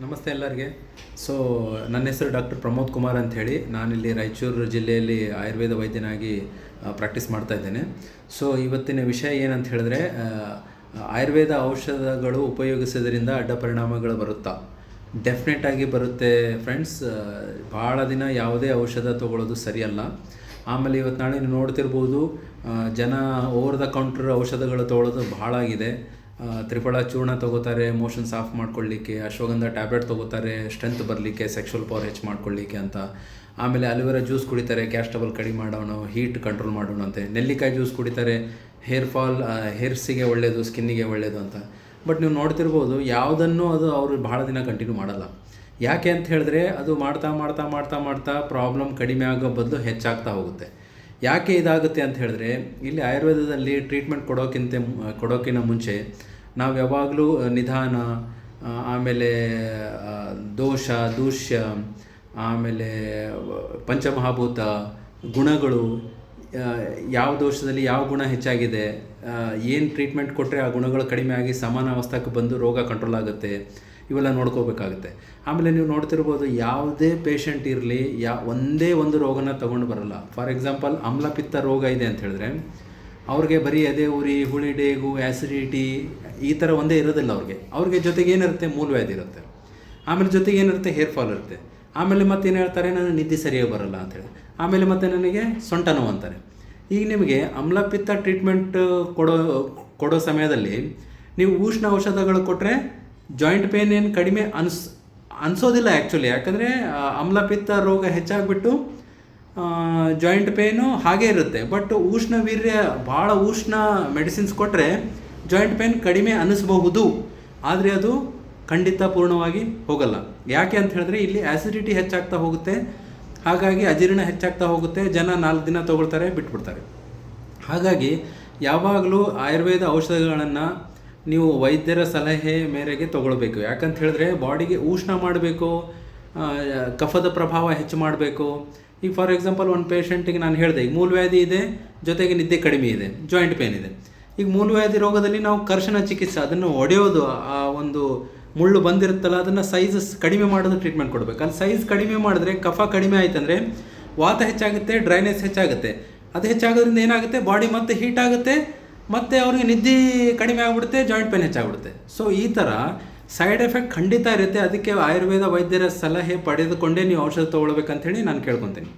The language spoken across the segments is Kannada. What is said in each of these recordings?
ನಮಸ್ತೆ ಎಲ್ಲರಿಗೆ. ಸೊ ನನ್ನ ಹೆಸರು ಡಾಕ್ಟರ್ ಪ್ರಮೋದ್ ಕುಮಾರ್ ಅಂತ ಹೇಳಿ, ನಾನಿಲ್ಲಿ ರಾಯಚೂರು ಜಿಲ್ಲೆಯಲ್ಲಿ ಆಯುರ್ವೇದ ವೈದ್ಯನಾಗಿ ಪ್ರಾಕ್ಟೀಸ್ ಮಾಡ್ತಾ ಇದ್ದೇನೆ. ಸೊ ಇವತ್ತಿನ ವಿಷಯ ಏನಂತ ಹೇಳಿದ್ರೆ, ಆಯುರ್ವೇದ ಔಷಧಗಳು ಉಪಯೋಗಿಸೋದ್ರಿಂದ ಅಡ್ಡ ಪರಿಣಾಮಗಳು ಬರುತ್ತಾ? ಡೆಫಿನೆಟಾಗಿ ಬರುತ್ತೆ ಫ್ರೆಂಡ್ಸ್. ಭಾಳ ದಿನ ಯಾವುದೇ ಔಷಧ ತೊಗೊಳ್ಳೋದು ಸರಿಯಲ್ಲ. ಆಮೇಲೆ ಇವತ್ತು ನಾಳೆ ನೀವು ನೋಡ್ತಿರ್ಬೋದು, ಜನ ಓವರ್ ದ ಕೌಂಟ್ರ್ ಔಷಧಗಳು ತೊಗೊಳ್ಳೋದು ಭಾಳ ಆಗಿದೆ. ತ್ರಿಫಲ ಚೂರ್ಣ ತೊಗೋತಾರೆ ಮೋಷನ್ಸ್ ಆಫ್ ಮಾಡ್ಕೊಳ್ಳಿಕ್ಕೆ, ಅಶ್ವಗಂಧ ಟ್ಯಾಬ್ಲೆಟ್ ತೊಗೋತಾರೆ ಸ್ಟ್ರೆಂತ್ ಬರಲಿಕ್ಕೆ, ಸೆಕ್ಷುವಲ್ ಪವರ್ ಹೆಚ್ಚು ಮಾಡ್ಕೊಳ್ಳಿಕ್ಕೆ ಅಂತ. ಆಮೇಲೆ ಅಲೋವೆರಾ ಜ್ಯೂಸ್ ಕುಡಿತಾರೆ ಕ್ಯಾಸ್ಟಬಲ್ ಕಡಿಮೆ ಮಾಡೋಣ, ಹೀಟ್ ಕಂಟ್ರೋಲ್ ಮಾಡೋಣ ಅಂತೆ. ನೆಲ್ಲಿಕಾಯಿ ಜ್ಯೂಸ್ ಕುಡಿತಾರೆ, ಹೇರ್ ಫಾಲ್, ಹೇರ್ಸಿಗೆ ಒಳ್ಳೆಯದು, ಸ್ಕಿನ್ನಿಗೆ ಒಳ್ಳೆಯದು ಅಂತ. ಬಟ್ ನೀವು ನೋಡ್ತಿರ್ಬೋದು, ಯಾವುದನ್ನು ಅದು ಅವರು ಭಾಳ ದಿನ ಕಂಟಿನ್ಯೂ ಮಾಡಲ್ಲ. ಯಾಕೆ ಅಂತ ಹೇಳಿದ್ರೆ, ಅದು ಮಾಡ್ತಾ ಮಾಡ್ತಾ ಮಾಡ್ತಾ ಮಾಡ್ತಾ ಪ್ರಾಬ್ಲಮ್ ಕಡಿಮೆ ಆಗೋ ಬದಲು ಹೆಚ್ಚಾಗ್ತಾ ಹೋಗುತ್ತೆ. ಯಾಕೆ ಇದಾಗುತ್ತೆ ಅಂತ ಹೇಳಿದ್ರೆ, ಇಲ್ಲಿ ಆಯುರ್ವೇದದಲ್ಲಿ ಟ್ರೀಟ್ಮೆಂಟ್ ಕೊಡೋಕ್ಕಿಂತ ಮುಂಚೆ ನಾವು ಯಾವಾಗಲೂ ನಿಧಾನ, ಆಮೇಲೆ ದೋಷ, ದೂಷ್ಯ, ಆಮೇಲೆ ಪಂಚಮಹಾಭೂತ ಗುಣಗಳು, ಯಾವ ದೋಷದಲ್ಲಿ ಯಾವ ಗುಣ ಹೆಚ್ಚಾಗಿದೆ, ಏನು ಟ್ರೀಟ್ಮೆಂಟ್ ಕೊಟ್ಟರೆ ಆ ಗುಣಗಳು ಕಡಿಮೆ ಆಗಿ ಸಮಾನ ಅವಸ್ಥೆಗೆ ಬಂದು ರೋಗ ಕಂಟ್ರೋಲ್ ಆಗುತ್ತೆ, ಇವೆಲ್ಲ ನೋಡ್ಕೋಬೇಕಾಗುತ್ತೆ. ಆಮೇಲೆ ನೀವು ನೋಡ್ತಿರ್ಬೋದು, ಯಾವುದೇ ಪೇಷಂಟ್ ಇರಲಿ, ಒಂದೇ ಒಂದು ರೋಗನ ತೊಗೊಂಡು ಬರಲ್ಲ. ಫಾರ್ ಎಕ್ಸಾಂಪಲ್, ಆಮ್ಲಪಿತ್ತ ರೋಗ ಇದೆ ಅಂತ ಹೇಳಿದ್ರೆ ಅವ್ರಿಗೆ ಬರೀ ಎದೆ ಉರಿ, ಹುಳಿ ಡೇಗು, ಆ್ಯಸಿಡಿಟಿ ಈ ಥರ ಒಂದೇ ಇರೋದಿಲ್ಲ. ಅವ್ರಿಗೆ ಜೊತೆಗೆ ಏನಿರುತ್ತೆ, ಮೂಲವ್ಯಾಧಿ ಇರುತ್ತೆ. ಆಮೇಲೆ ಜೊತೆಗೆ ಏನಿರುತ್ತೆ, ಹೇರ್ ಫಾಲ್ ಇರುತ್ತೆ. ಆಮೇಲೆ ಮತ್ತೇನು ಹೇಳ್ತಾರೆ, ನಾನು ನಿದ್ದೆ ಸರಿಯಾಗಿ ಬರಲ್ಲ ಅಂಥೇಳಿ. ಆಮೇಲೆ ಮತ್ತೆ ನನಗೆ ಸೊಂಟ ನೋವು ಅಂತಾರೆ. ಈಗ ನಿಮಗೆ ಆಮ್ಲಪಿತ್ತ ಟ್ರೀಟ್ಮೆಂಟ್ ಕೊಡೋ ಸಮಯದಲ್ಲಿ ನೀವು ಉಷ್ಣ ಔಷಧಗಳು ಕೊಟ್ಟರೆ ಜಾಯಿಂಟ್ ಪೇನ್ ಏನು ಕಡಿಮೆ ಅನಿಸೋದಿಲ್ಲ ಆ್ಯಕ್ಚುಲಿ. ಯಾಕಂದರೆ ಆಮ್ಲಪಿತ್ತ ರೋಗ ಹೆಚ್ಚಾಗಿಬಿಟ್ಟು ಜಾಯಿಂಟ್ ಪೇನು ಹಾಗೇ ಇರುತ್ತೆ. ಬಟ್ ಉಷ್ಣವೀರ್ಯ, ಭಾಳ ಉಷ್ಣ ಮೆಡಿಸಿನ್ಸ್ ಕೊಟ್ಟರೆ ಜಾಯಿಂಟ್ ಪೇನ್ ಕಡಿಮೆ ಅನ್ನಿಸ್ಬಹುದು, ಆದರೆ ಅದು ಖಂಡಿತ ಪೂರ್ಣವಾಗಿ ಹೋಗಲ್ಲ. ಯಾಕೆ ಅಂತ ಹೇಳಿದ್ರೆ, ಇಲ್ಲಿ ಆ್ಯಸಿಡಿಟಿ ಹೆಚ್ಚಾಗ್ತಾ ಹೋಗುತ್ತೆ, ಹಾಗಾಗಿ ಅಜೀರ್ಣ ಹೆಚ್ಚಾಗ್ತಾ ಹೋಗುತ್ತೆ. ಜನ 4 ದಿನ ತೊಗೊಳ್ತಾರೆ, ಬಿಟ್ಬಿಡ್ತಾರೆ. ಹಾಗಾಗಿ ಯಾವಾಗಲೂ ಆಯುರ್ವೇದ ಔಷಧಗಳನ್ನು ನೀವು ವೈದ್ಯರ ಸಲಹೆ ಮೇರೆಗೆ ತೊಗೊಳ್ಬೇಕು. ಯಾಕಂತ ಹೇಳಿದ್ರೆ, ಬಾಡಿಗೆ ಉಷ್ಣ ಮಾಡಬೇಕು, ಕಫದ ಪ್ರಭಾವ ಹೆಚ್ಚು ಮಾಡಬೇಕು. ಈಗ ಫಾರ್ ಎಕ್ಸಾಂಪಲ್, ಒಂದು ಪೇಷಂಟಿಗೆ ನಾನು ಹೇಳಿದೆ, ಈಗ ಮೂಲವ್ಯಾಧಿ ಇದೆ, ಜೊತೆಗೆ ನಿದ್ದೆ ಕಡಿಮೆ ಇದೆ, ಜಾಯಿಂಟ್ ಪೇನ್ ಇದೆ. ಈಗ ಮೂಲವ್ಯಾಧಿ ರೋಗದಲ್ಲಿ ನಾವು ಕರ್ಷಣ ಚಿಕಿತ್ಸೆ, ಅದನ್ನು ಒಡೆಯೋದು, ಆ ಒಂದು ಮುಳ್ಳು ಬಂದಿರುತ್ತಲ್ಲ, ಅದನ್ನು ಸೈಜಸ್ ಕಡಿಮೆ ಮಾಡೋದು ಟ್ರೀಟ್ಮೆಂಟ್ ಕೊಡಬೇಕು. ಅಲ್ಲಿ ಸೈಜ್ ಕಡಿಮೆ ಮಾಡಿದ್ರೆ, ಕಫ ಕಡಿಮೆ ಆಯ್ತಂದರೆ ವಾತ ಹೆಚ್ಚಾಗುತ್ತೆ, ಡ್ರೈನೆಸ್ ಹೆಚ್ಚಾಗುತ್ತೆ. ಅದು ಹೆಚ್ಚಾಗೋದ್ರಿಂದ ಏನಾಗುತ್ತೆ, ಬಾಡಿ ಮತ್ತೆ ಹೀಟ್ ಆಗುತ್ತೆ, ಮತ್ತು ಅವ್ರಿಗೆ ನಿದ್ದೆ ಕಡಿಮೆ ಆಗಿಬಿಡುತ್ತೆ, ಜಾಯಿಂಟ್ ಪೇನ್ ಹೆಚ್ಚಾಗ್ಬಿಡುತ್ತೆ. ಸೊ ಈ ಥರ ಸೈಡ್ ಎಫೆಕ್ಟ್ ಖಂಡಿತ ಇರುತ್ತೆ. ಅದಕ್ಕೆ ಆಯುರ್ವೇದ ವೈದ್ಯರ ಸಲಹೆ ಪಡೆದುಕೊಂಡೇ ನೀವು ಔಷಧ ತೊಗೊಳ್ಬೇಕಂತೇಳಿ ನಾನು ಕೇಳ್ಕೊತೀನಿ.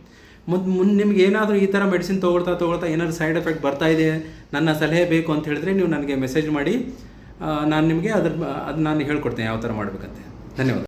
ಮುಂದೆ ನಿಮ್ಗೆ ಏನಾದರೂ ಈ ಥರ ಮೆಡಿಸಿನ್ ತೊಗೊಳ್ತಾ ಏನಾದರೂ ಸೈಡ್ ಎಫೆಕ್ಟ್ ಬರ್ತಾ ಇದೆ, ನನ್ನ ಸಲಹೆ ಬೇಕು ಅಂತ ಹೇಳಿದ್ರೆ ನೀವು ನನಗೆ ಮೆಸೇಜ್ ಮಾಡಿ, ನಾನು ನಿಮಗೆ ಅದು ನಾನು ಹೇಳ್ಕೊಡ್ತೇನೆ ಯಾವ ಥರ ಮಾಡಬೇಕಂತೆ. ಧನ್ಯವಾದ.